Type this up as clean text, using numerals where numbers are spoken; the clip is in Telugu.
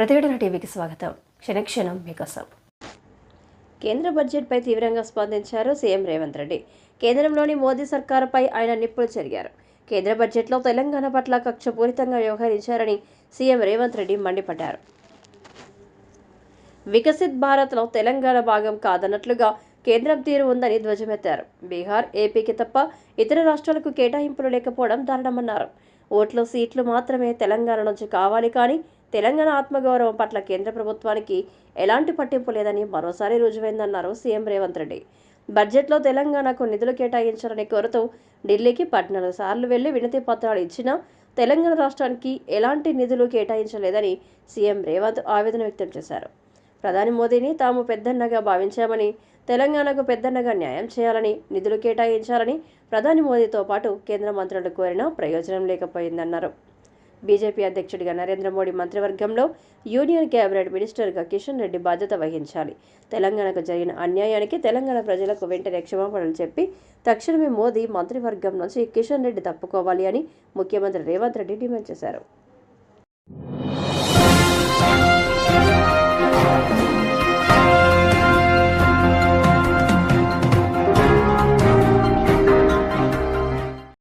ప్రతిఘటన టీవీకి స్వాగతం. క్షణక్షణం మీకోసం. కేంద్ర బడ్జెట్పై తీవ్రంగా స్పందించారు సీఎం రేవంత్ రెడ్డి. కేంద్రంలోని మోదీ సర్కారుపై ఆయన నిప్పులు చెరిగారు. కేంద్ర బడ్జెట్లో తెలంగాణ పట్ల కక్షపూరితంగా వ్యవహరించారని సీఎం రేవంత్ రెడ్డి మండిపడ్డారు. వికసిత్ భారత్లో తెలంగాణ భాగం కాదన్నట్లుగా కేంద్రం తీరు ఉందని ధ్వజమెత్తారు. బీహార్, ఏపీకి తప్ప ఇతర రాష్ట్రాలకు కేటాయింపులు లేకపోవడం దారుణమన్నారు. ఓట్లు, సీట్లు మాత్రమే తెలంగాణ నుంచి కావాలి, కానీ తెలంగాణ ఆత్మగౌరవం పట్ల కేంద్ర ప్రభుత్వానికి ఎలాంటి పట్టింపు లేదని మరోసారి రుజువైందన్నారు సీఎం రేవంత్ రెడ్డి. బడ్జెట్లో తెలంగాణకు నిధులు కేటాయించాలని కోరుతూ ఢిల్లీకి 14 సార్లు వెళ్లి వినతి పత్రాలు ఇచ్చినా తెలంగాణ రాష్ట్రానికి ఎలాంటి నిధులు కేటాయించలేదని సీఎం రేవంత్ ఆవేదన వ్యక్తం చేశారు. ప్రధాని మోదీని తాము పెద్దన్నగా భావించామని, తెలంగాణకు పెద్దన్నగా న్యాయం చేయాలని, నిధులు కేటాయించాలని ప్రధాని మోదీతో పాటు కేంద్ర మంత్రులు కోరినా ప్రయోజనం లేకపోయిందన్నారు. బీజేపీ అధ్యక్షుడిగా నరేంద్ర మోడీ మంత్రివర్గంలో యూనియన్ కేబినెట్ మినిస్టర్గా కిషన్ రెడ్డి బాధ్యత వహించాలి. తెలంగాణకు జరిగిన అన్యాయానికి తెలంగాణ ప్రజలకు వెంటనే క్షమాపణలు చెప్పి తక్షణమే మోదీ మంత్రివర్గం నుంచి కిషన్ రెడ్డి తప్పుకోవాలి అని ముఖ్యమంత్రి రేవంత్ రెడ్డి డిమాండ్ చేశారు.